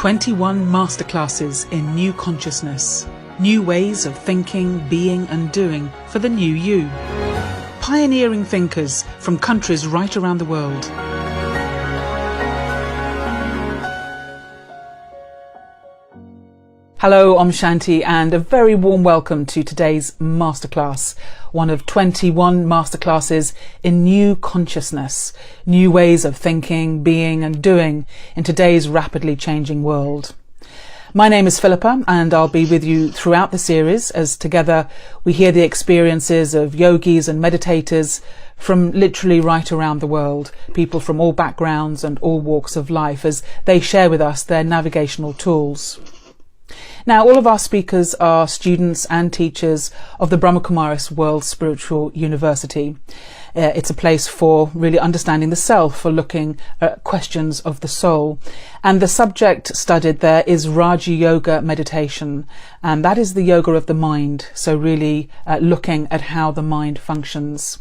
21 masterclasses in new consciousness, new ways of thinking, being and doing for the new you. Pioneering thinkers from countries right around the world. Hello, I'm Shanti and a very warm welcome to today's masterclass, one of 21 masterclasses in new consciousness, new ways of thinking, being and doing in today's rapidly changing world. My name is Philippa and I'll be with you throughout the series as together we hear the experiences of yogis and meditators from literally right around the world, people from all backgrounds and all walks of life as they share with us their navigational tools. Now, all of our speakers are students and teachers of the Brahmakumaris World Spiritual University. It's a place for really understanding the self, for looking at questions of the soul. And the subject studied there is Raja Yoga meditation, and that is the yoga of the mind, so really looking at how the mind functions.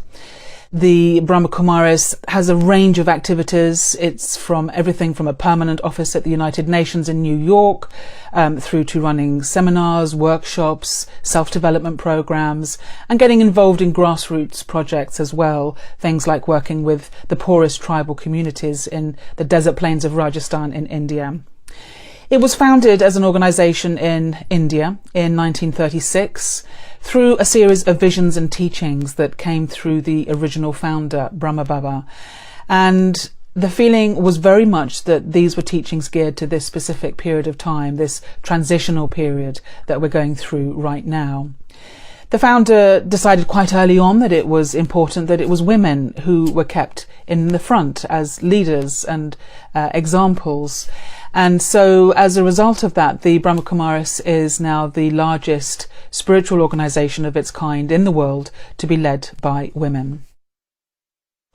The Brahmakumaris has a range of activities. It's from everything from a permanent office at the United Nations in New York through to running seminars, workshops, self-development programs and getting involved in grassroots projects as well. Things like working with the poorest tribal communities in the desert plains of Rajasthan in India. It was founded as an organisation in India in 1936 through a series of visions and teachings that came through the original founder, Brahma Baba. And the feeling was very much that these were teachings geared to this specific period of time, this transitional period that we're going through right now. The founder decided quite early on that it was important that it was women who were kept in the front as leaders and examples. And so as a result of that, the Brahmakumaris is now the largest spiritual organisation of its kind in the world to be led by women.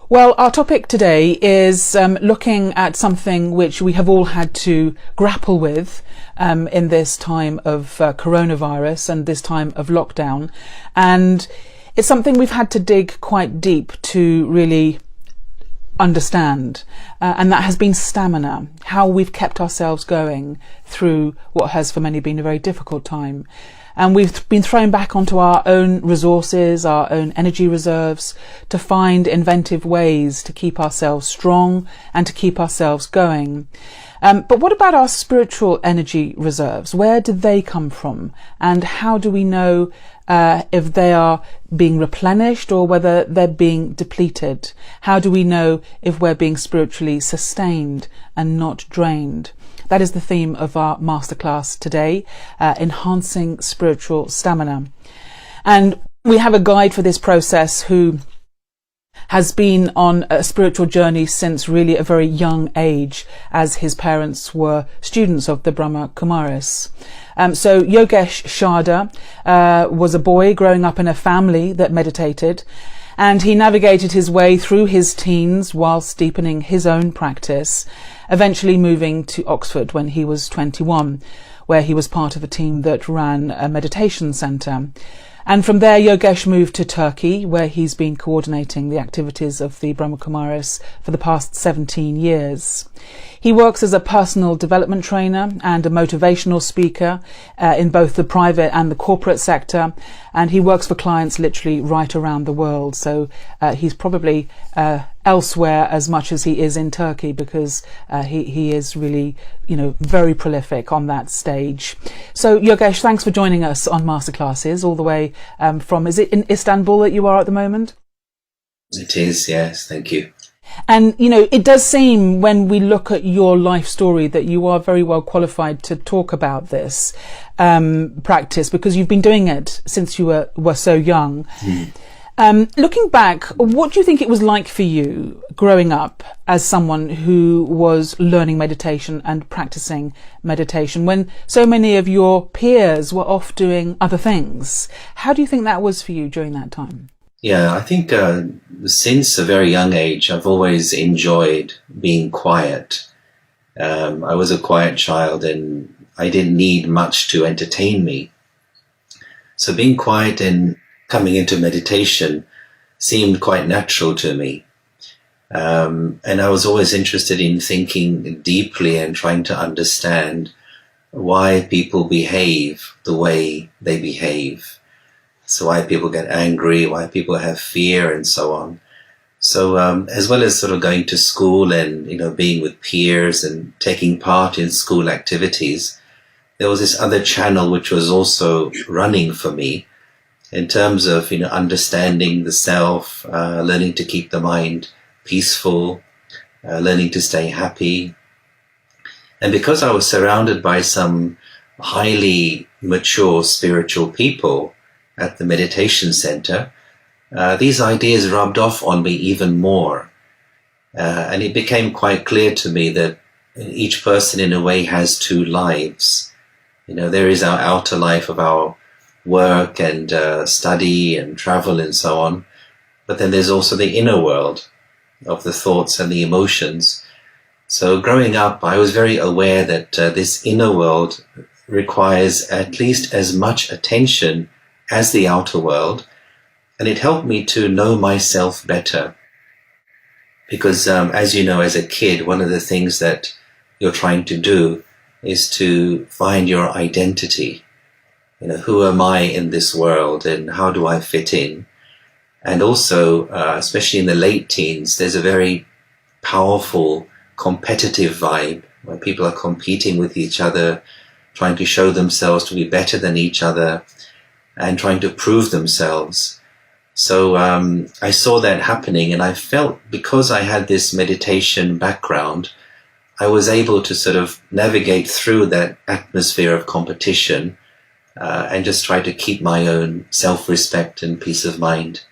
Well, our topic today is looking at something which we have all had to grapple with in this time of coronavirus and this time of lockdown. And it's something we've had to dig quite deep to really understand, and that has been stamina, how we've kept ourselves going through what has for many been a very difficult time. And we've been thrown back onto our own resources, our own energy reserves, to find inventive ways to keep ourselves strong and to keep ourselves going. But what about our spiritual energy reserves? Where did they come from? And how do we know if they are being replenished or whether they're being depleted? How do we know if we're being spiritually sustained and not drained? That is the theme of our masterclass today, enhancing spiritual stamina. And we have a guide for this process who has been on a spiritual journey since really a very young age, as his parents were students of the Brahma Kumaris. So Yogesh Sharda was a boy growing up in a family that meditated, and he navigated his way through his teens whilst deepening his own practice, eventually moving to Oxford when he was 21, where he was part of a team that ran a meditation centre. And from there, Yogesh moved to Turkey, where he's been coordinating the activities of the Brahmakumaris for the past 17 years. He works as a personal development trainer and a motivational speaker in both the private and the corporate sector, and he works for clients literally right around the world. So he's probably elsewhere as much as he is in Turkey, because he is really, very prolific on that stage. So Yogesh, thanks for joining us on Masterclasses all the way from, is it in Istanbul that you are at the moment? It is, yes, thank you. And, it does seem when we look at your life story that you are very well qualified to talk about this practice, because you've been doing it since you were so young. Looking back, what do you think it was like for you growing up as someone who was learning meditation and practicing meditation when so many of your peers were off doing other things? How do you think that was for you during that time? Yeah, I think since a very young age, I've always enjoyed being quiet. I was a quiet child and I didn't need much to entertain me. So being quiet and coming into meditation seemed quite natural to me. And I was always interested in thinking deeply and trying to understand why people behave the way they behave. So why people get angry, why people have fear, and so on. So as well as sort of going to school and, being with peers and taking part in school activities, there was this other channel which was also running for me in terms of, understanding the self, learning to keep the mind peaceful, learning to stay happy. And because I was surrounded by some highly mature spiritual people at the meditation center, these ideas rubbed off on me even more. And it became quite clear to me that each person in a way has two lives. There is our outer life of our work and study and travel and so on. But then there's also the inner world of the thoughts and the emotions. So growing up, I was very aware that this inner world requires at least as much attention as the outer world. And it helped me to know myself better. Because as you know, as a kid, one of the things that you're trying to do is to find your identity. Who am I in this world and how do I fit in? And also, especially in the late teens, there's a very powerful competitive vibe where people are competing with each other, trying to show themselves to be better than each other and trying to prove themselves. So I saw that happening, and I felt because I had this meditation background, I was able to sort of navigate through that atmosphere of competition and just try to keep my own self-respect and peace of mind.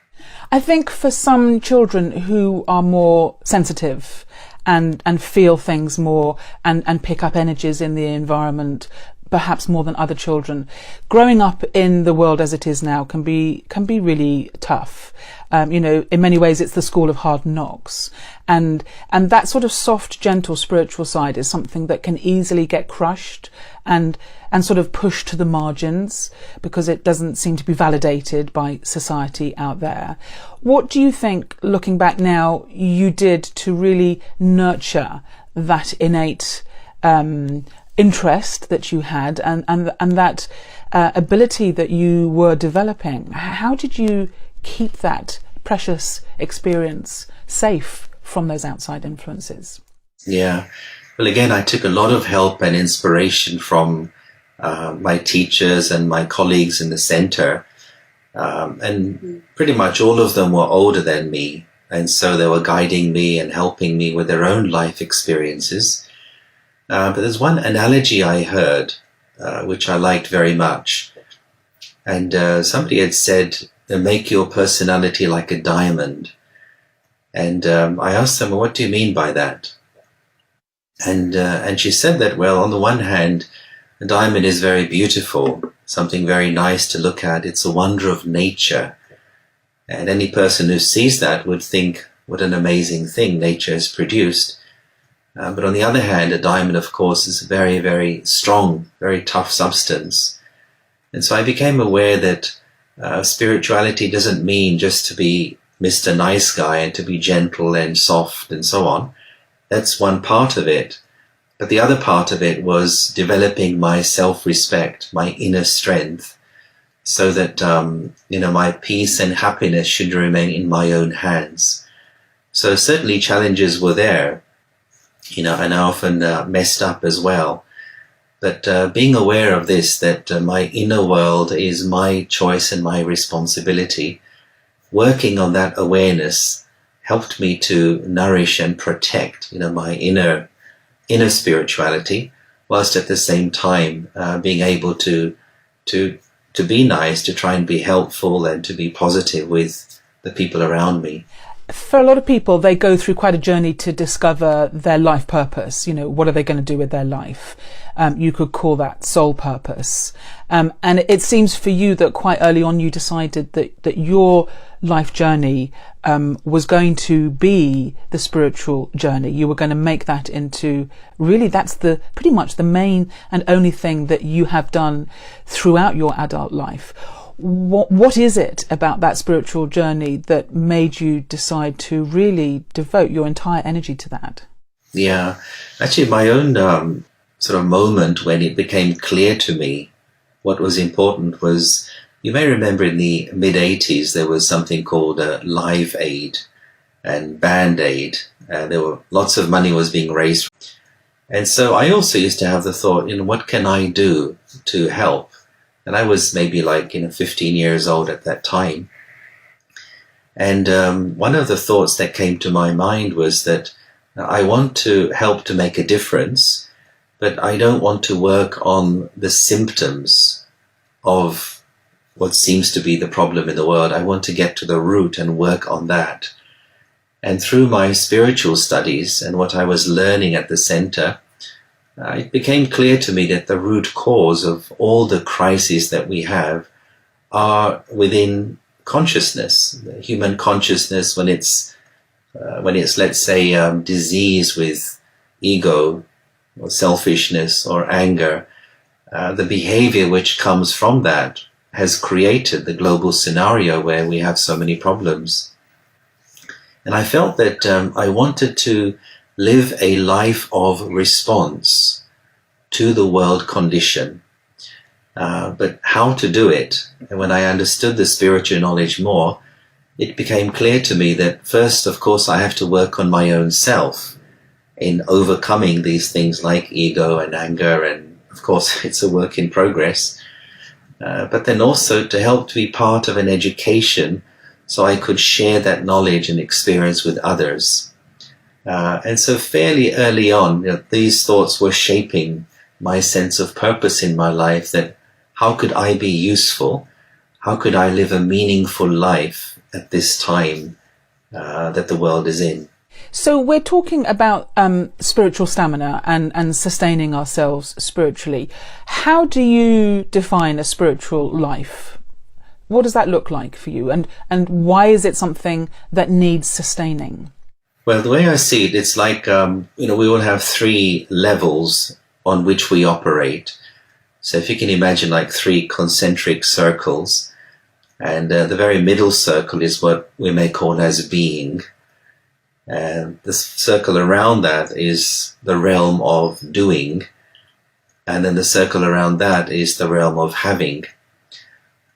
I think for some children who are more sensitive and feel things more and pick up energies in the environment, perhaps more than other children, growing up in the world as it is now can be really tough. In many ways it's the school of hard knocks, and that sort of soft, gentle spiritual side is something that can easily get crushed and sort of pushed to the margins because it doesn't seem to be validated by society out there. What do you think, looking back now, you did to really nurture that innate interest that you had and that ability that you were developing? How did you keep that precious experience safe from those outside influences? Yeah. Well, again, I took a lot of help and inspiration from my teachers and my colleagues in the center. And pretty much all of them were older than me. And so they were guiding me and helping me with their own life experiences. But there's one analogy I heard, which I liked very much. And somebody had said, make your personality like a diamond. And I asked them, well, what do you mean by that? And she said that, well, on the one hand, a diamond is very beautiful, something very nice to look at. It's a wonder of nature. And any person who sees that would think, what an amazing thing nature has produced. But on the other hand, a diamond, of course, is a very, very strong, very tough substance. And so I became aware that spirituality doesn't mean just to be Mr. Nice Guy and to be gentle and soft and so on. That's one part of it. But the other part of it was developing my self-respect, my inner strength, so that, my peace and happiness should remain in my own hands. So certainly challenges were there, and I often messed up as well. But being aware of this, that my inner world is my choice and my responsibility, working on that awareness helped me to nourish and protect, my inner spirituality, whilst at the same time being able to be nice, to try and be helpful and to be positive with the people around me. For a lot of people, they go through quite a journey to discover their life purpose. What are they going to do with their life? You could call that soul purpose. And it seems for you that quite early on you decided that your life journey was going to be the spiritual journey. You were going to make that into, really, that's pretty much the main and only thing that you have done throughout your adult life. What is it about that spiritual journey that made you decide to really devote your entire energy to that? Yeah, actually my own sort of moment when it became clear to me what was important was, you may remember in the mid-80s there was something called Live Aid and Band Aid. There were lots of money was being raised. And so I also used to have the thought, what can I do to help? And I was maybe like, 15 years old at that time. And one of the thoughts that came to my mind was that I want to help to make a difference, but I don't want to work on the symptoms of what seems to be the problem in the world. I want to get to the root and work on that. And through my spiritual studies and what I was learning at the center, it became clear to me that the root cause of all the crises that we have are within consciousness, the human consciousness, when it's let's say disease with ego or selfishness or anger, the behavior which comes from that has created the global scenario where we have so many problems. And I felt that I wanted to live a life of response to the world condition. But how to do it? And when I understood the spiritual knowledge more, it became clear to me that first, of course, I have to work on my own self in overcoming these things like ego and anger. And of course, it's a work in progress. But then also to help to be part of an education so I could share that knowledge and experience with others. And so fairly early on, these thoughts were shaping my sense of purpose in my life, that how could I be useful? How could I live a meaningful life at this time that the world is in? So we're talking about spiritual stamina and sustaining ourselves spiritually. How do you define a spiritual life? What does that look like for you? And why is it something that needs sustaining? Well, the way I see it, it's like, we will have 3 levels on which we operate. So if you can imagine like 3 concentric circles, and the very middle circle is what we may call as being. And the circle around that is the realm of doing. And then the circle around that is the realm of having.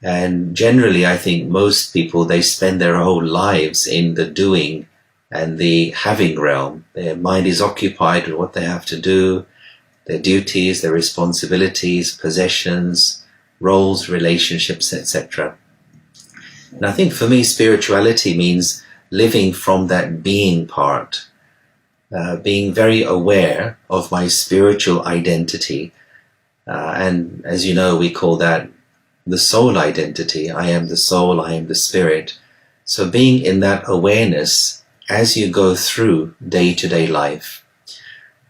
And generally, I think most people, they spend their whole lives in the doing and the having realm. Their mind is occupied with what they have to do, their duties, their responsibilities, possessions, roles, relationships, etc. And I think for me, spirituality means living from that being part, being very aware of my spiritual identity. And as you know, we call that the soul identity. I am the soul, I am the spirit. So being in that awareness as you go through day-to-day life.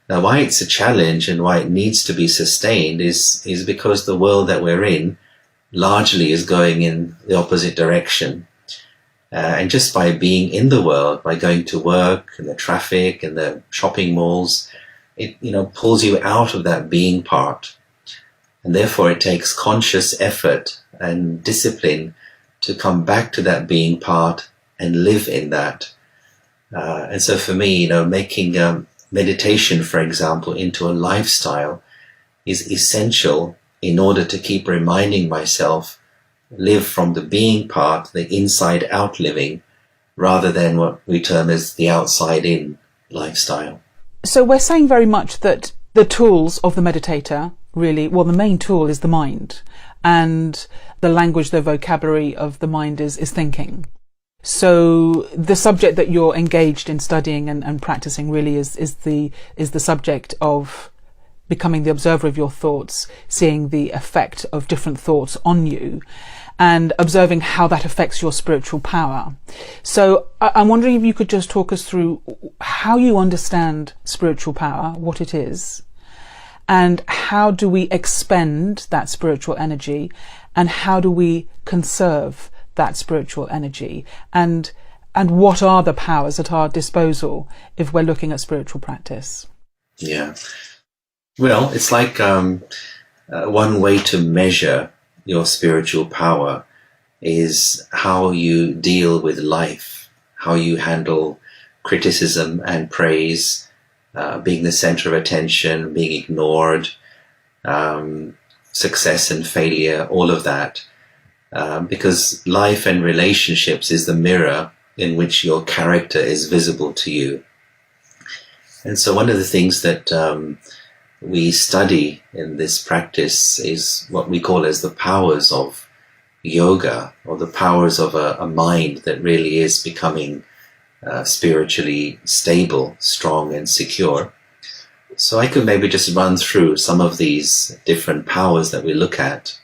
Now, why it's a challenge and why it needs to be sustained is because the world that we're in largely is going in the opposite direction. And just by being in the world, by going to work and the traffic and the shopping malls, it pulls you out of that being part. And therefore it takes conscious effort and discipline to come back to that being part and live in that. And so for me, making meditation, for example, into a lifestyle is essential in order to keep reminding myself, live from the being part, the inside out living, rather than what we term as the outside in lifestyle. So we're saying very much that the tools of the meditator, really, well, the main tool is the mind, and the language, the vocabulary of the mind is thinking. So the subject that you're engaged in studying and practicing really is the subject of becoming the observer of your thoughts, seeing the effect of different thoughts on you, and observing how that affects your spiritual power. So I'm wondering if you could just talk us through how you understand spiritual power, what it is, and how do we expend that spiritual energy, and how do we conserve that spiritual energy, and what are the powers at our disposal if we're looking at spiritual practice? Yeah. Well, it's like one way to measure your spiritual power is how you deal with life, how you handle criticism and praise, being the center of attention, being ignored, success and failure, all of that. Because life and relationships is the mirror in which your character is visible to you. And so one of the things that we study in this practice is what we call as the powers of yoga, or the powers of a mind that really is becoming spiritually stable, strong and secure. So I could maybe just run through some of these different powers that we look at.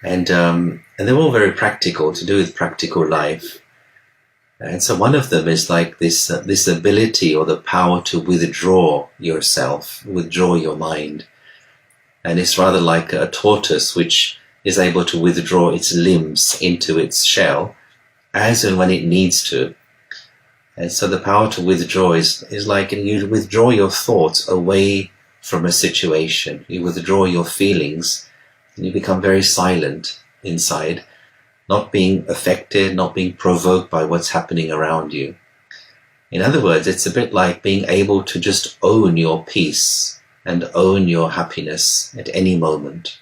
And they're all very practical, to do with practical life. And so one of them is like this ability or the power to withdraw yourself, withdraw your mind. And it's rather like a tortoise which is able to withdraw its limbs into its shell as and when it needs to. And so the power to withdraw is like you withdraw your thoughts away from a situation. You withdraw your feelings and you become very silent inside, not being affected, not being provoked by what's happening around you. In other words, it's a bit like being able to just own your peace and own your happiness at any moment.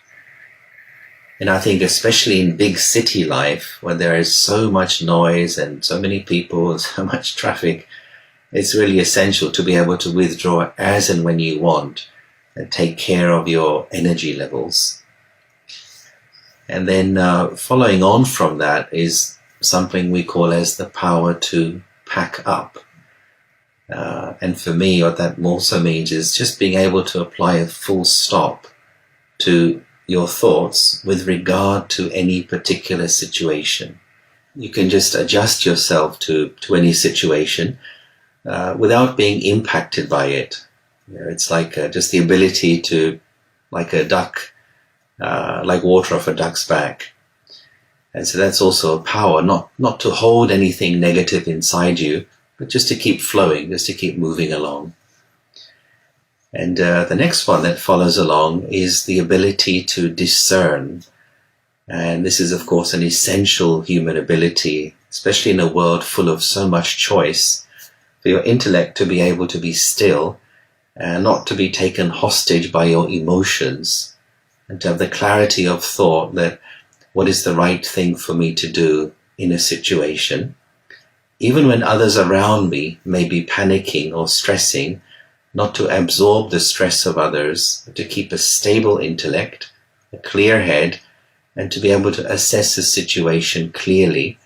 And I think especially in big city life, when there is so much noise and so many people and so much traffic, it's really essential to be able to withdraw as and when you want and take care of your energy levels. And then following on from that is something we call as the power to pack up. And for me, what that also means is just being able to apply a full stop to your thoughts with regard to any particular situation. You can just adjust yourself to any situation without being impacted by it. It's like just the ability to, like a duck, like water off a duck's back. And so that's also a power, not to hold anything negative inside you, but just to keep flowing, just to keep moving along. And the next one that follows along is the ability to discern. And this is, of course, an essential human ability, especially in a world full of so much choice, for your intellect to be able to be still and not to be taken hostage by your emotions, and to have the clarity of thought that what is the right thing for me to do in a situation, even when others around me may be panicking or stressing, not to absorb the stress of others, but to keep a stable intellect, a clear head, and to be able to assess the situation clearly,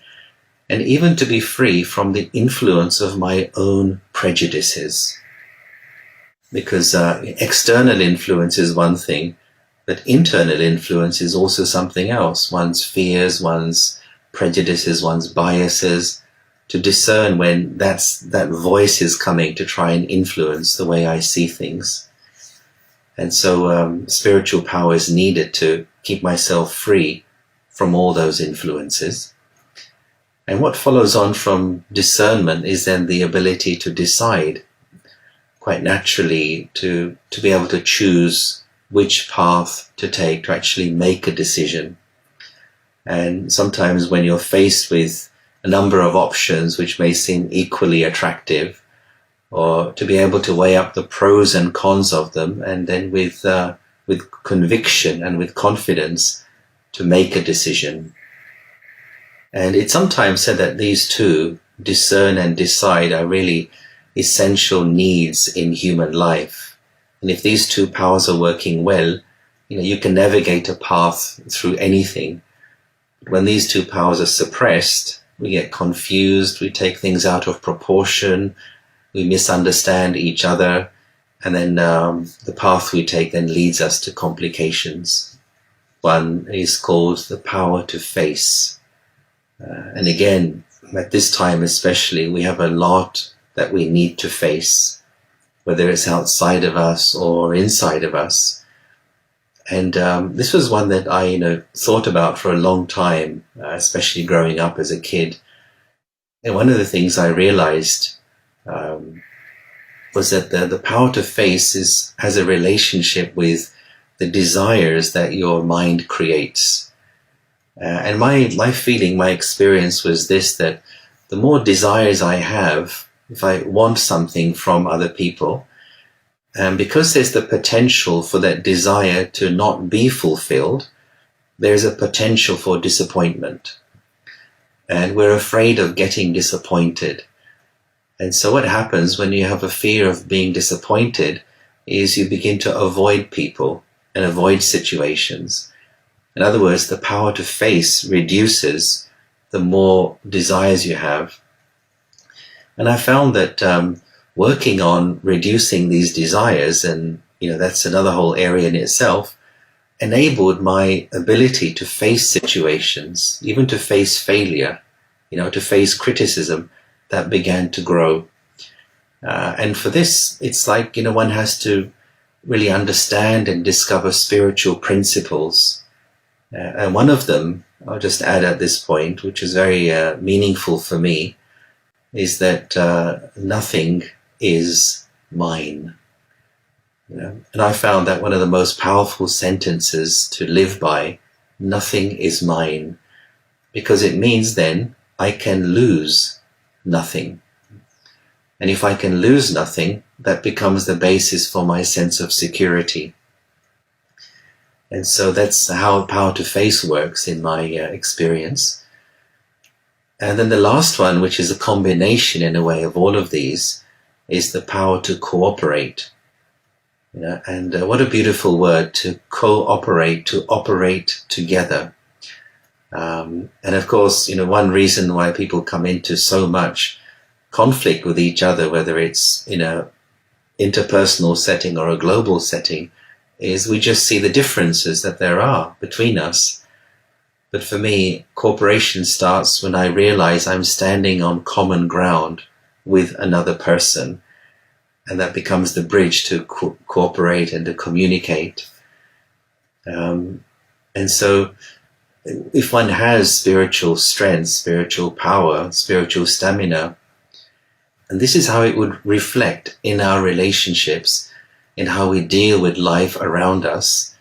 and even to be free from the influence of my own prejudices. Because external influence is one thing, but internal influence is also something else. One's fears, one's prejudices, one's biases, to discern when that voice is coming to try and influence the way I see things. And so spiritual power is needed to keep myself free from all those influences. And what follows on from discernment is then the ability to decide, quite naturally, to be able to choose which path to take, to actually make a decision. And sometimes when you're faced with a number of options which may seem equally attractive, or to be able to weigh up the pros and cons of them, and then with conviction and with confidence to make a decision. And it's sometimes said that these two, discern and decide, are really essential needs in human life. And if these two powers are working well, you can navigate a path through anything. When these two powers are suppressed, we get confused, we take things out of proportion, we misunderstand each other, and then the path we take then leads us to complications. One is called the power to face. And again, at this time especially, we have a lot that we need to face, whether it's outside of us or inside of us. And this was one that I thought about for a long time, especially growing up as a kid. And one of the things I realized was that the power to face has a relationship with the desires that your mind creates. And my feeling, my experience was this, that the more desires I have, if I want something from other people, and because there's the potential for that desire to not be fulfilled, there's a potential for disappointment. And we're afraid of getting disappointed. And so what happens when you have a fear of being disappointed is you begin to avoid people and avoid situations. In other words, the power to face reduces the more desires you have. And I found that working on reducing these desires, and that's another whole area in itself, enabled my ability to face situations, even to face failure, to face criticism, that began to grow. And for this, it's like, one has to really understand and discover spiritual principles. And one of them, I'll just add at this point, which is very meaningful for me, is that nothing is mine. And I found that one of the most powerful sentences to live by, nothing is mine, because it means then I can lose nothing. And if I can lose nothing, that becomes the basis for my sense of security. And so that's how power to face works in my experience. And then the last one, which is a combination in a way of all of these, is the power to cooperate. And what a beautiful word, to cooperate, to operate together. And of course, one reason why people come into so much conflict with each other, whether it's in a interpersonal setting or a global setting, is we just see the differences that there are between us. But for me, cooperation starts when I realize I'm standing on common ground with another person. And that becomes the bridge to cooperate and to communicate. And so if one has spiritual strength, spiritual power, spiritual stamina, and this is how it would reflect in our relationships, in how we deal with life around us,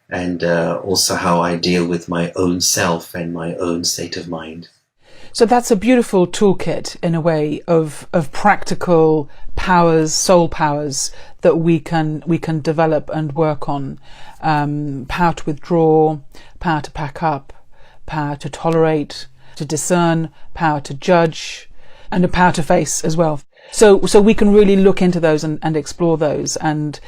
and also how I deal with my own self and my own state of mind. So that's a beautiful toolkit in a way of practical powers, soul powers that we can develop and work on. Power to withdraw, power to pack up, power to tolerate, to discern, power to judge, and a power to face as well. So we can really look into those and explore those, and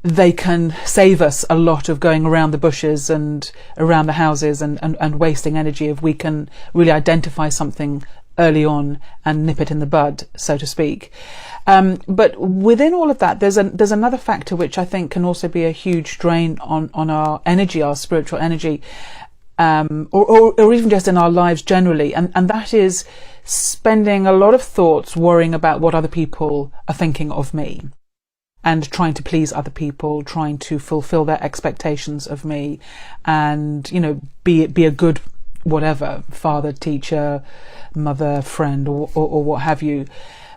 they can save us a lot of going around the bushes and around the houses and wasting energy if we can really identify something early on and nip it in the bud, so to speak. But within all of that, there's another factor which I think can also be a huge drain on our energy, our spiritual energy, or even just in our lives generally, and that is spending a lot of thoughts worrying about what other people are thinking of me, and trying to please other people, trying to fulfill their expectations of me, and be a good whatever, father, teacher, mother, friend, or what have you.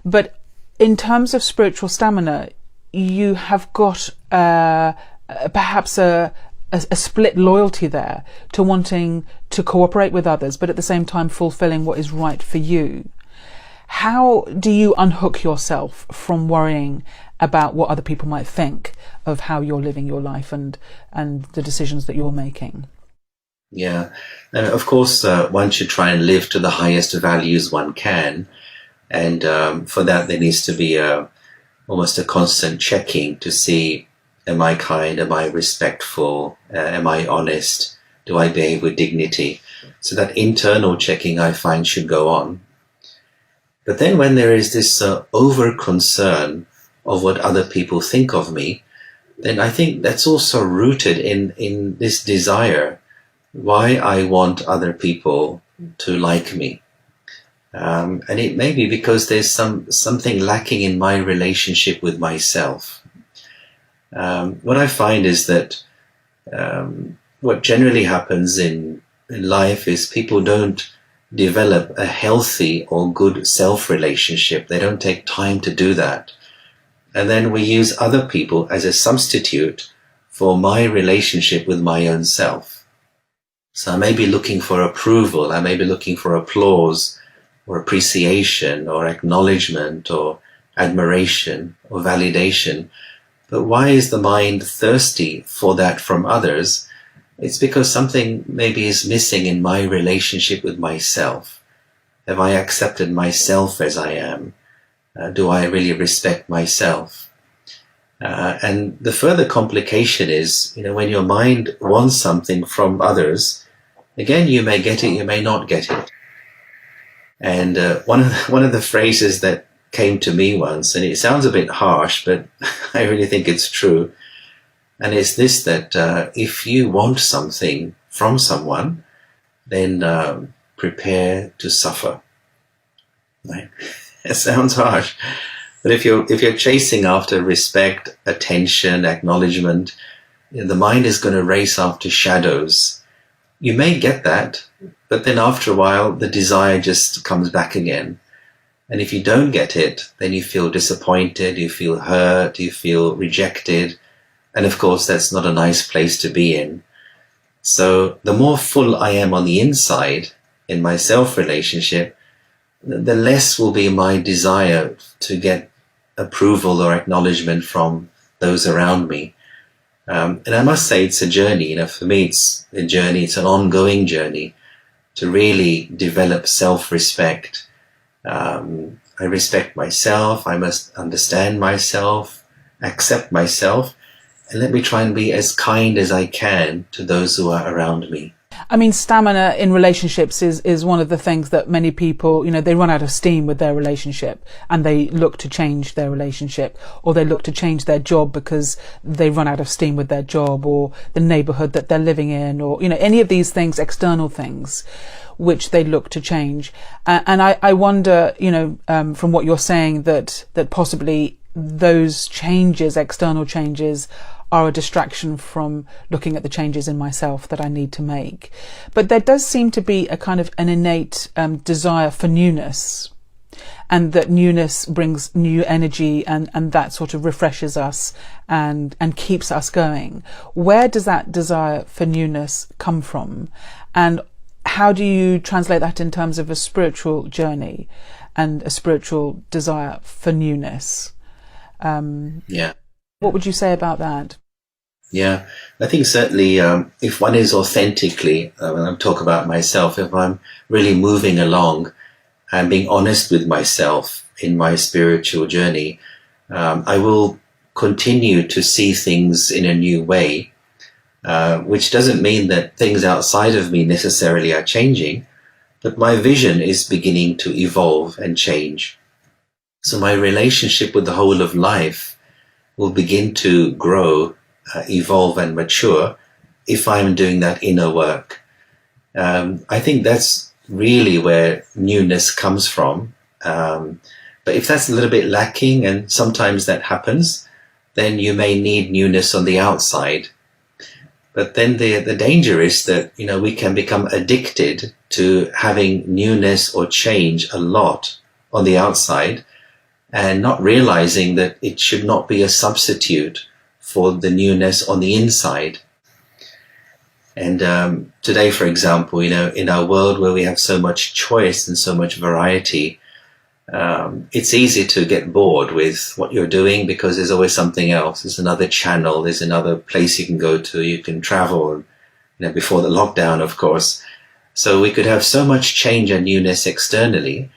But in terms of spiritual stamina, you have got perhaps a split loyalty there to wanting to cooperate with others, but at the same time fulfilling what is right for you. How do you unhook yourself from worrying about what other people might think of how you're living your life and the decisions that you're making? Yeah, and of course, one should try and live to the highest values one can. And for that, there needs to be almost a constant checking to see, am I kind? Am I respectful? Am I honest? Do I behave with dignity? So that internal checking, I find, should go on. But then when there is this over concern of what other people think of me, then I think that's also rooted in this desire, why I want other people to like me. And it may be because there's something lacking in my relationship with myself. What I find is that what generally happens in life is people don't develop a healthy or good self-relationship. They don't take time to do that. And then we use other people as a substitute for my relationship with my own self. So I may be looking for approval, I may be looking for applause or appreciation or acknowledgement or admiration or validation. But why is the mind thirsty for that from others? It's because something maybe is missing in my relationship with myself. Have I accepted myself as I am? Do I really respect myself? And the further complication is, when your mind wants something from others, again, you may get it, you may not get it. And one of the phrases that came to me once, and it sounds a bit harsh, but I really think it's true. And it's this, that if you want something from someone, then prepare to suffer. Right? It sounds harsh, but if you're chasing after respect, attention, acknowledgement, the mind is going to race after shadows. You may get that, but then after a while, the desire just comes back again. And if you don't get it, then you feel disappointed, you feel hurt, you feel rejected. And of course, that's not a nice place to be in. So the more full I am on the inside in my self-relationship, the less will be my desire to get approval or acknowledgement from those around me. And I must say it's a journey. For me, it's a journey. It's an ongoing journey to really develop self-respect. I respect myself. I must understand myself, accept myself, and let me try and be as kind as I can to those who are around me. I mean, stamina in relationships is one of the things that many people, they run out of steam with their relationship and they look to change their relationship, or they look to change their job because they run out of steam with their job, or the neighborhood that they're living in, or, any of these things, external things, which they look to change. And I wonder, from what you're saying, that possibly those changes, external changes, are a distraction from looking at the changes in myself that I need to make. But there does seem to be a kind of an innate desire for newness, and that newness brings new energy, and that sort of refreshes us and keeps us going. Where does that desire for newness come from? And how do you translate that in terms of a spiritual journey and a spiritual desire for newness? What would you say about that? Yeah, I think certainly if one is authentically, when I talk about myself, if I'm really moving along and being honest with myself in my spiritual journey, I will continue to see things in a new way, which doesn't mean that things outside of me necessarily are changing, but my vision is beginning to evolve and change. So my relationship with the whole of life will begin to grow, evolve and mature if I'm doing that inner work. I think that's really where newness comes from. But if that's a little bit lacking, and sometimes that happens, then you may need newness on the outside. But then the danger is that, we can become addicted to having newness or change a lot on the outside, and not realizing that it should not be a substitute for the newness on the inside. And today, for example, in our world where we have so much choice and so much variety, it's easy to get bored with what you're doing because there's always something else. There's another channel, there's another place you can go to, you can travel, before the lockdown, of course. So we could have so much change and newness externally,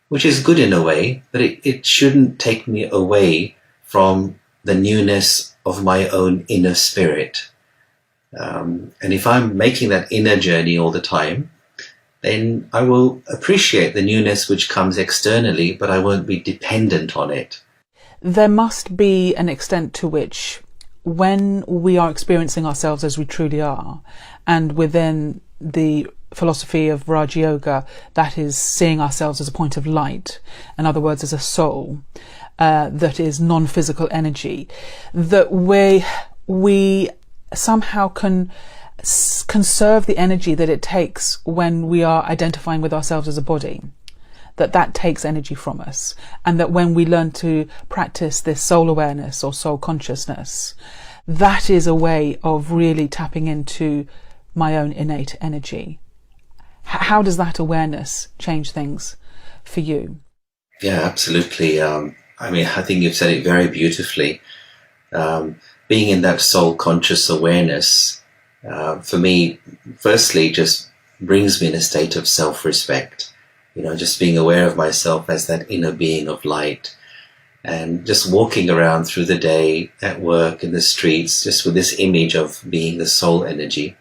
which is good in a way, but it shouldn't take me away from the newness of my own inner spirit. And if I'm making that inner journey all the time, then I will appreciate the newness which comes externally, but I won't be dependent on it. There must be an extent to which, when we are experiencing ourselves as we truly are, and within the philosophy of Raja Yoga, that is seeing ourselves as a point of light, in other words, as a soul, that is non-physical energy, that we somehow can conserve the energy that it takes when we are identifying with ourselves as a body, that takes energy from us, and that when we learn to practice this soul awareness or soul consciousness, that is a way of really tapping into my own innate energy. How does that awareness change things for you? Yeah, absolutely. I think you've said it very beautifully. Being in that soul conscious awareness, for me, firstly, just brings me in a state of self-respect. Just being aware of myself as that inner being of light, and just walking around through the day, at work, in the streets, just with this image of being the soul energy.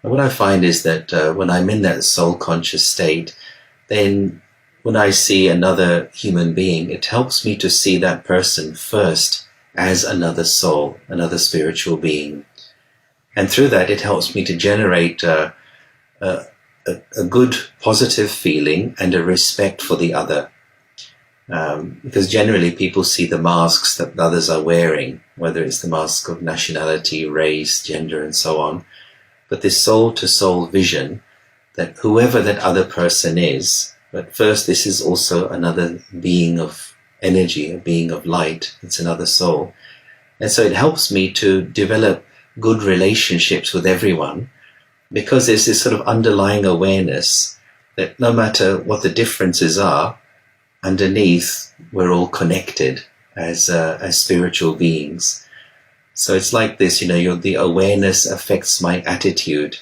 And what I find is that when I'm in that soul conscious state, then when I see another human being, it helps me to see that person first as another soul, another spiritual being. And through that, it helps me to generate a good, positive feeling and a respect for the other. Because generally people see the masks that others are wearing, whether it's the mask of nationality, race, gender, and so on. But this soul-to-soul vision that whoever that other person is, but first this is also another being of energy, a being of light. It's another soul. And so it helps me to develop good relationships with everyone, because there's this sort of underlying awareness that no matter what the differences are, underneath we're all connected as spiritual beings. So it's like this, the awareness affects my attitude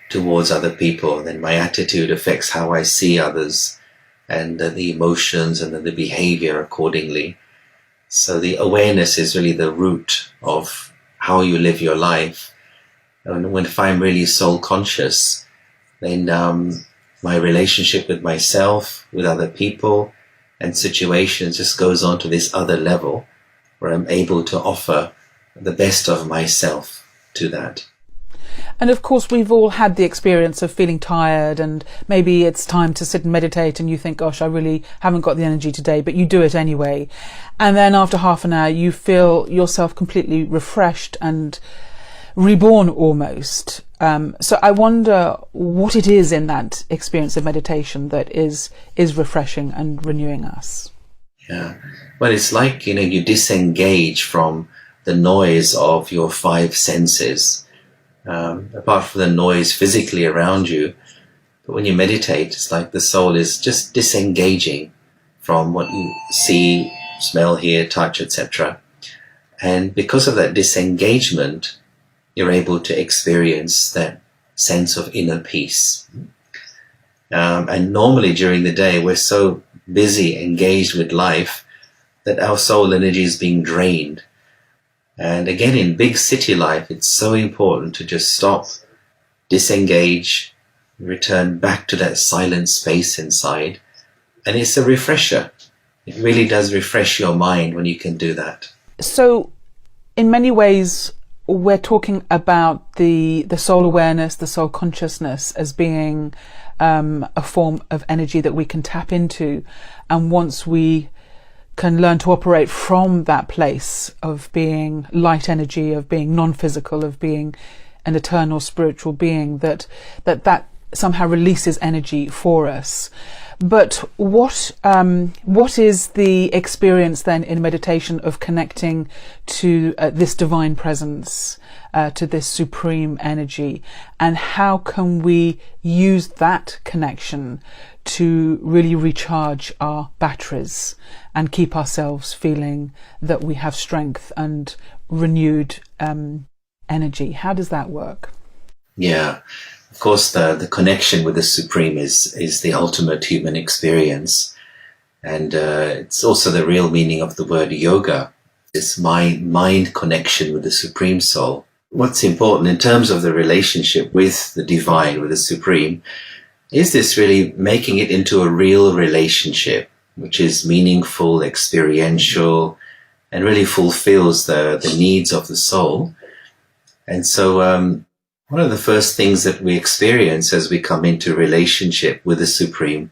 towards other people, then my attitude affects how I see others, and the emotions and the behavior accordingly. So the awareness is really the root of how you live your life. And if I'm really soul conscious, then my relationship with myself, with other people and situations just goes on to this other level where I'm able to offer the best of myself to that. And of course, we've all had the experience of feeling tired, and maybe it's time to sit and meditate and you think, gosh, I really haven't got the energy today, but you do it anyway. And then after half an hour, you feel yourself completely refreshed and reborn almost. So I wonder what it is in that experience of meditation that is refreshing and renewing us. Yeah. Well, it's like, you disengage from the noise of your five senses. Apart from the noise physically around you, but when you meditate, it's like the soul is just disengaging from what you see, smell, hear, touch, etc. And because of that disengagement, you're able to experience that sense of inner peace. And normally during the day, we're so busy, engaged with life, that our soul energy is being drained. And again, in big city life, it's so important to just stop, disengage, return back to that silent space inside. And it's a refresher. It really does refresh your mind when you can do that. So in many ways, we're talking about the soul awareness, the soul consciousness as being a form of energy that we can tap into. And once we can learn to operate from that place of being light energy, of being non-physical, of being an eternal spiritual being, that somehow releases energy for us. But what is the experience then in meditation of connecting to this divine presence, to this supreme energy, and how can we use that connection to really recharge our batteries and keep ourselves feeling that we have strength and renewed energy? How does that work? Yeah, of course, the connection with the Supreme is the ultimate human experience. And it's also the real meaning of the word yoga, this mind connection with the Supreme Soul. What's important in terms of the relationship with the Divine, with the Supreme, is this really making it into a real relationship, which is meaningful, experiential, and really fulfills the needs of the soul. And so one of the first things that we experience as we come into relationship with the Supreme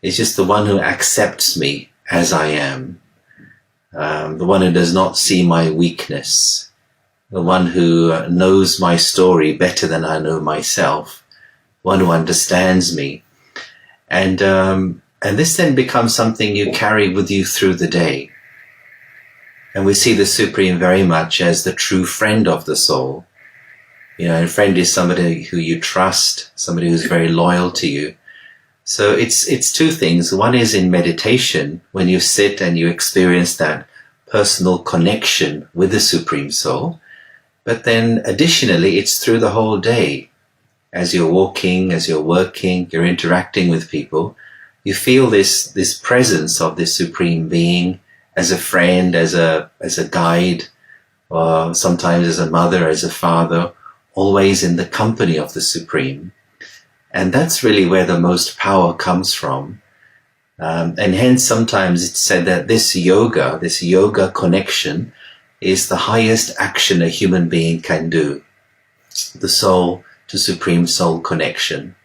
is just the one who accepts me as I am, the one who does not see my weakness, the one who knows my story better than I know myself, one who understands me. And this then becomes something you carry with you through the day. And we see the Supreme very much as the true friend of the soul. A friend is somebody who you trust, somebody who's very loyal to you, So it's two things. One is in meditation, when you sit and you experience that personal connection with the Supreme Soul. But then additionally, it's through the whole day. As you're walking, as you're working, you're interacting with people, you feel this presence of this Supreme Being as a friend, as a guide, or sometimes as a mother, as a father, always in the company of the Supreme. And that's really where the most power comes from. And hence sometimes it's said that this yoga connection is the highest action a human being can do. The soul to Supreme Soul connection.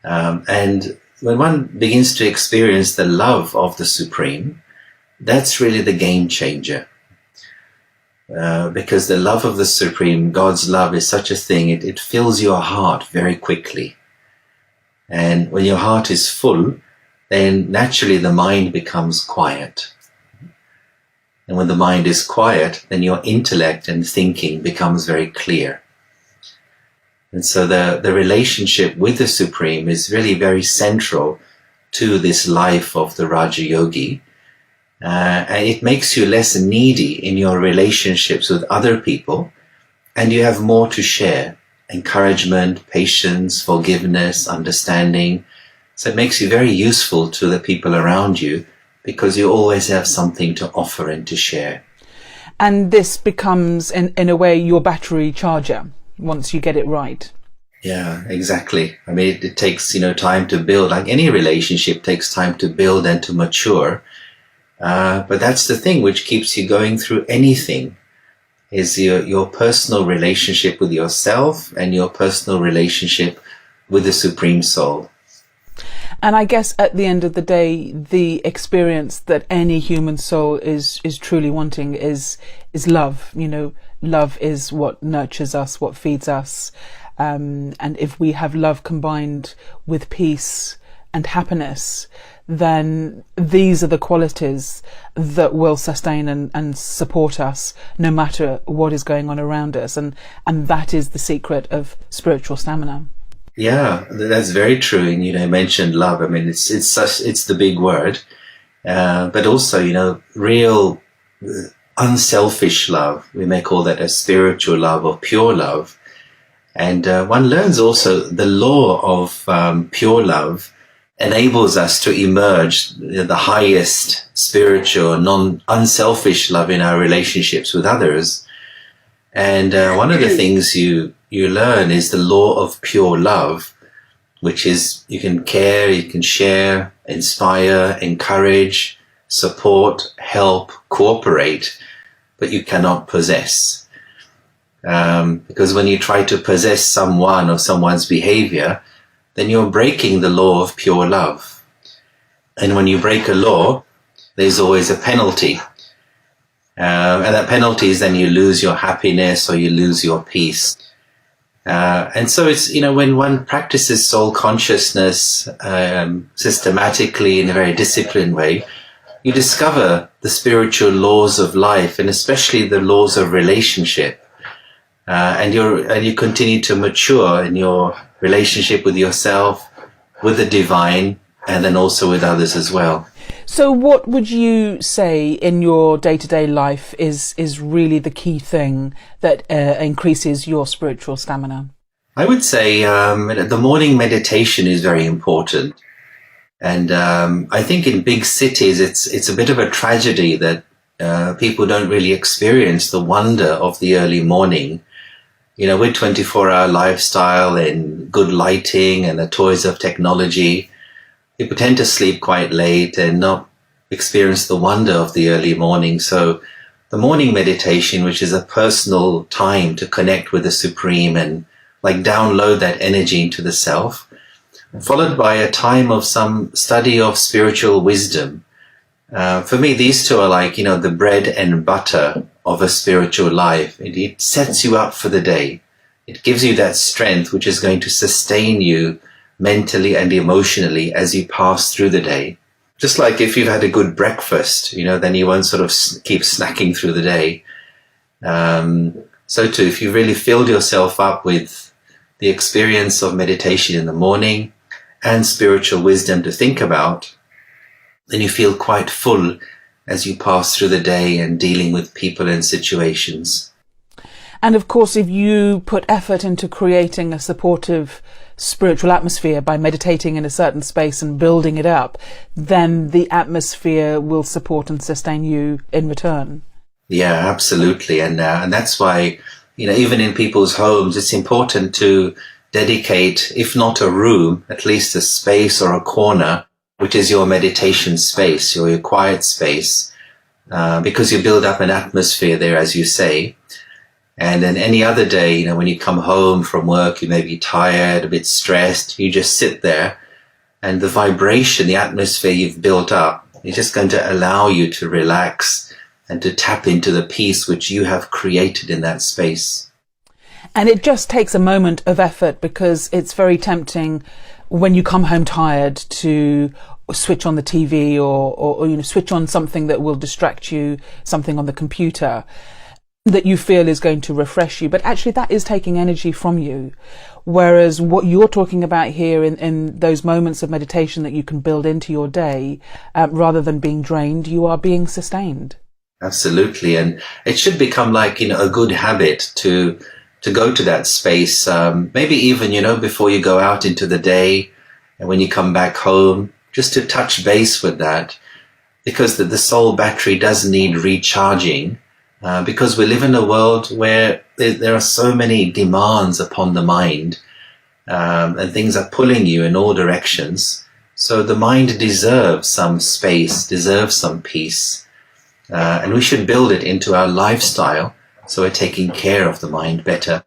And when one begins to experience the love of the Supreme, that's really the game changer. Because the love of the Supreme, God's love, is such a thing, it fills your heart very quickly. And when your heart is full, then naturally the mind becomes quiet. And when the mind is quiet, then your intellect and thinking becomes very clear. And so the relationship with the Supreme is really very central to this life of the Raja Yogi. And it makes you less needy in your relationships with other people, and you have more to share. Encouragement, patience, forgiveness, understanding. So it makes you very useful to the people around you, because you always have something to offer and to share. And this becomes, in a way, your battery charger once you get it right. Yeah, exactly. I mean, it takes, time to build. Like any relationship takes time to build and to mature. But that's the thing which keeps you going through anything, is your personal relationship with yourself and your personal relationship with the Supreme Soul. And I guess at the end of the day, the experience that any human soul is truly wanting is love. Love is what nurtures us, what feeds us. And if we have love combined with peace and happiness, then these are the qualities that will sustain and support us no matter what is going on around us. And that is the secret of spiritual stamina. Yeah, that's very true. And, you mentioned love. I mean, it's the big word. But also, real unselfish love. We may call that a spiritual love or pure love. And one learns also the law of pure love enables us to emerge the highest spiritual, unselfish love in our relationships with others. And one of the things you learn is the law of pure love, which is you can care, you can share, inspire, encourage, support, help, cooperate, but you cannot possess. Because when you try to possess someone or someone's behavior, then you're breaking the law of pure love. And when you break a law, there's always a penalty. And that penalty is then you lose your happiness or you lose your peace. And so it's, when one practices soul consciousness systematically in a very disciplined way, you discover the spiritual laws of life, and especially the laws of relationship. And you continue to mature in your relationship with yourself, with the divine, and then also with others as well. So what would you say in your day-to-day life is really the key thing that increases your spiritual stamina? I would say the morning meditation is very important. And I think in big cities, it's a bit of a tragedy that people don't really experience the wonder of the early morning. With 24-hour lifestyle and good lighting and the toys of technology, people tend to sleep quite late and not experience the wonder of the early morning. So the morning meditation, which is a personal time to connect with the Supreme and download that energy into the self, followed by a time of some study of spiritual wisdom. For me, these two are the bread and butter of a spiritual life. It sets you up for the day. It gives you that strength which is going to sustain you mentally and emotionally as you pass through the day. Just like if you've had a good breakfast, then you won't sort of keep snacking through the day. So too, if you really filled yourself up with the experience of meditation in the morning and spiritual wisdom to think about, then you feel quite full as you pass through the day and dealing with people and situations. And of course, if you put effort into creating a supportive spiritual atmosphere by meditating in a certain space and building it up, then the atmosphere will support and sustain you in return. Yeah, absolutely. And that's why, even in people's homes, it's important to dedicate, if not a room, at least a space or a corner, which is your meditation space, your quiet space, because you build up an atmosphere there, as you say. And then any other day, when you come home from work, you may be tired, a bit stressed, you just sit there, and the vibration, the atmosphere you've built up is just going to allow you to relax and to tap into the peace which you have created in that space. And it just takes a moment of effort, because it's very tempting when you come home tired to switch on the TV or switch on something that will distract you, something on the computer that you feel is going to refresh you, but actually that is taking energy from you. Whereas what you're talking about here in those moments of meditation that you can build into your day, rather than being drained, you are being sustained. Absolutely. And it should become like, a good habit to go to that space, maybe even, before you go out into the day and when you come back home, just to touch base with that, because the soul battery does need recharging. Because we live in a world where there are so many demands upon the mind, and things are pulling you in all directions. So the mind deserves some space, deserves some peace, and we should build it into our lifestyle so we're taking care of the mind better.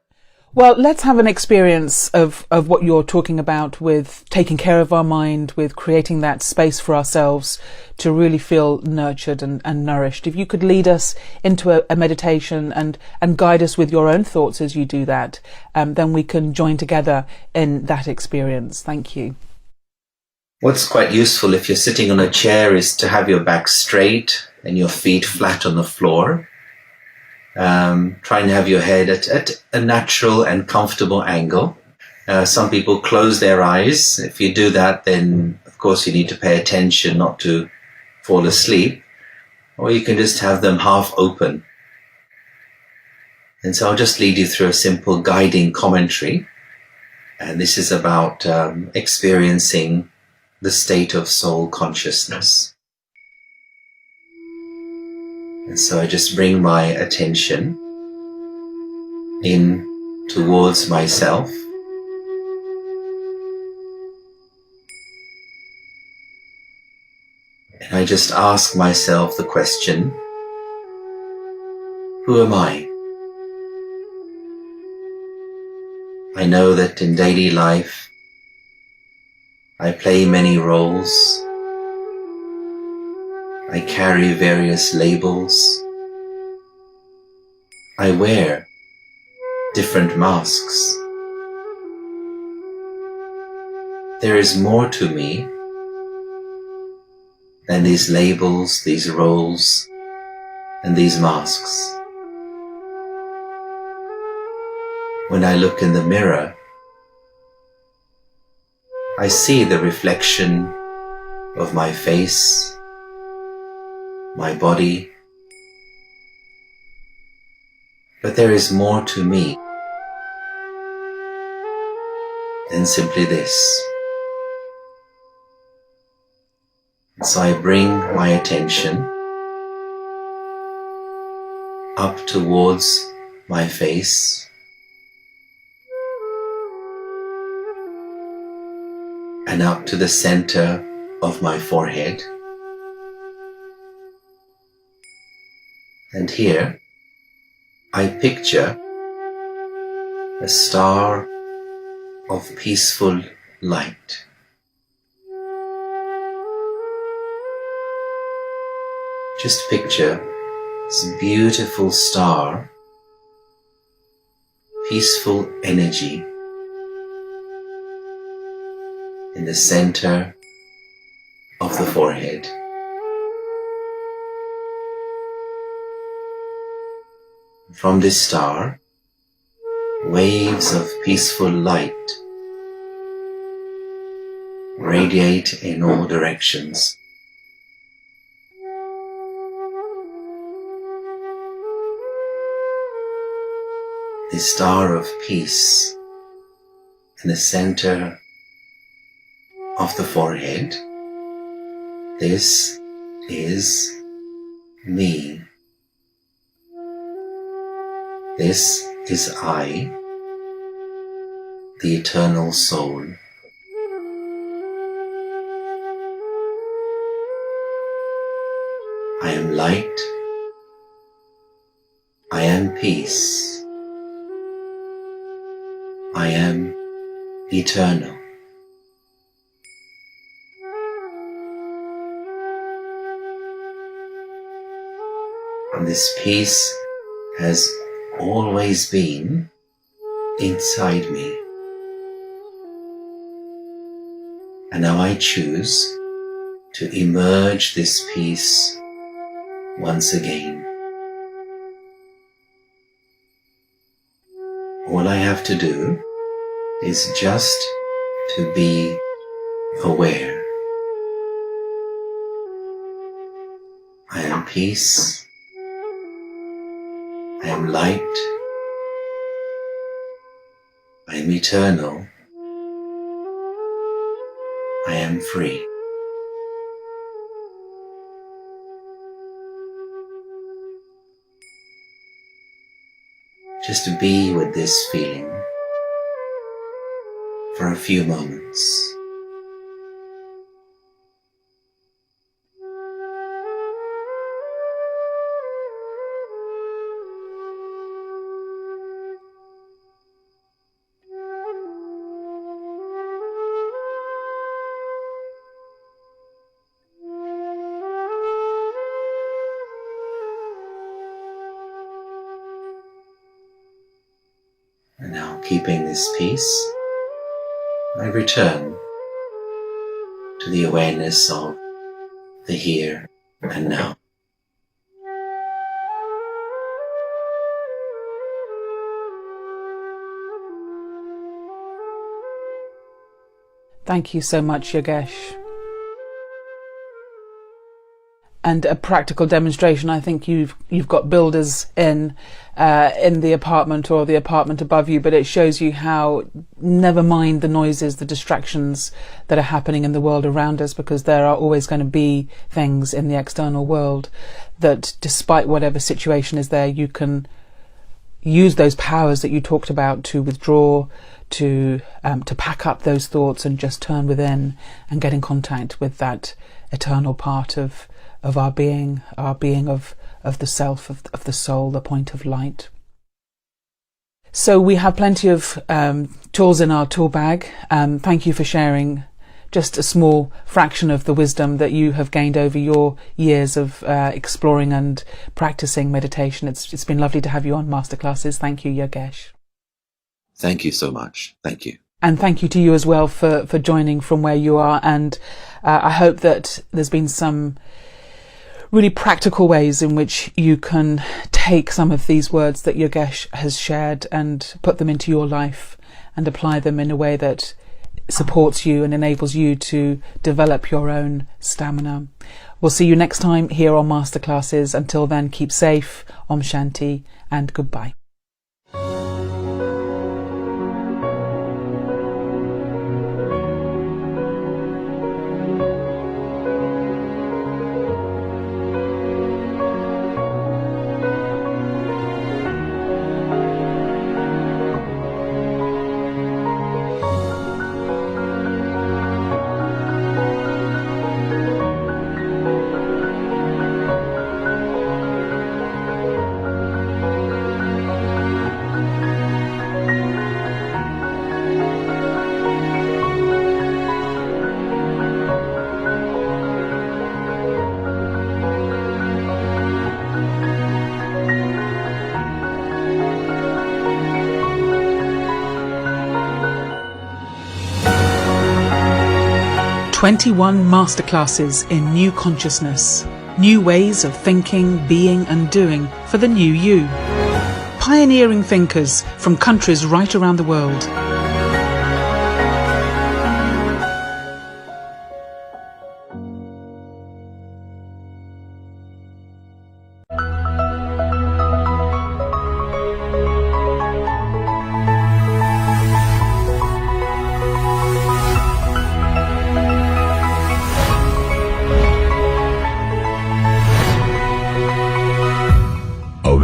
Well, let's have an experience of what you're talking about with taking care of our mind, with creating that space for ourselves to really feel nurtured and nourished. If you could lead us into a meditation and guide us with your own thoughts as you do that, then we can join together in that experience. Thank you. What's quite useful if you're sitting on a chair is to have your back straight and your feet flat on the floor. Try and have your head at a natural and comfortable angle. Some people close their eyes. If you do that, then of course you need to pay attention not to fall asleep, or you can just have them half open. And so I'll just lead you through a simple guiding commentary. And this is about experiencing the state of soul consciousness. And so I just bring my attention in towards myself. And I just ask myself the question, who am I? I know that in daily life I play many roles. I carry various labels. I wear different masks. There is more to me than these labels, these roles, and these masks. When I look in the mirror, I see the reflection of my face, my body, but there is more to me than simply this. So I bring my attention up towards my face and up to the center of my forehead. And here I picture a star of peaceful light. Just picture this beautiful star, peaceful energy in the center of the forehead. From this star, waves of peaceful light radiate in all directions. The star of peace in the center of the forehead. This is me. This is I, the eternal soul. I am light. I am peace. I am eternal. And this peace has always been inside me. And now I choose to emerge this peace once again. All I have to do is just to be aware. I am peace. I am light. I am eternal. I am free. Just to be with this feeling for a few moments. And now, keeping this peace, I return to the awareness of the here and now. Thank you so much, Yogesh. And a practical demonstration, I think you've got builders in the apartment or the apartment above you, but it shows you how, never mind the noises, the distractions that are happening in the world around us, because there are always going to be things in the external world that, despite whatever situation is there, you can use those powers that you talked about to withdraw, to pack up those thoughts and just turn within and get in contact with that eternal part of our being of the self, of the soul, the point of light. So we have plenty of tools in our tool bag. Thank you for sharing just a small fraction of the wisdom that you have gained over your years of exploring and practicing meditation. It's been lovely to have you on Masterclasses. Thank you, Yogesh. Thank you so much. Thank you. And thank you to you as well for joining from where you are. And I hope that there's been some really practical ways in which you can take some of these words that Yogesh has shared and put them into your life and apply them in a way that supports you and enables you to develop your own stamina. We'll see you next time here on Masterclasses. Until then, keep safe, Om Shanti, and goodbye. "21 Masterclasses in New Consciousness, New Ways of Thinking, Being and Doing for the New You." Pioneering thinkers from countries right around the world.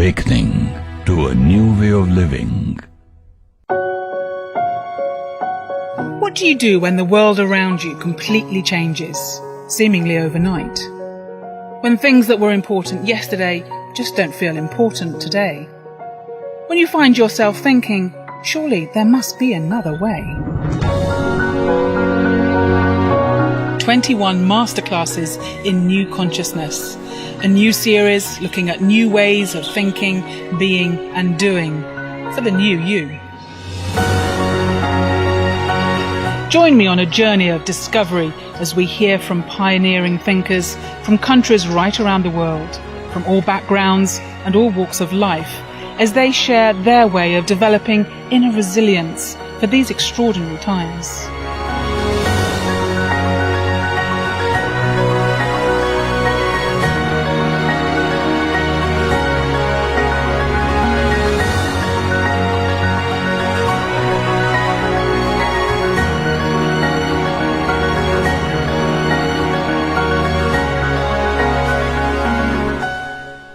awakening to a new way of living. What do you do when the world around you completely changes, seemingly overnight? When things that were important yesterday just don't feel important today? When you find yourself thinking, surely there must be another way. 21 masterclasses in new consciousness, a new series looking at new ways of thinking, being and doing for the new you. Join me on a journey of discovery as we hear from pioneering thinkers from countries right around the world, from all backgrounds and all walks of life, as they share their way of developing inner resilience for these extraordinary times.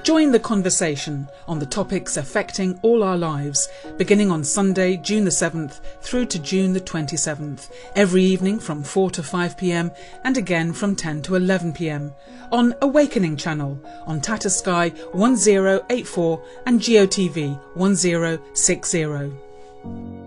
Join the conversation on the topics affecting all our lives, beginning on Sunday, June the 7th through to June the 27th, every evening from 4 to 5 p.m. and again from 10 to 11 p.m. on Awakening Channel, on Tata Sky 1084 and Jio TV 1060.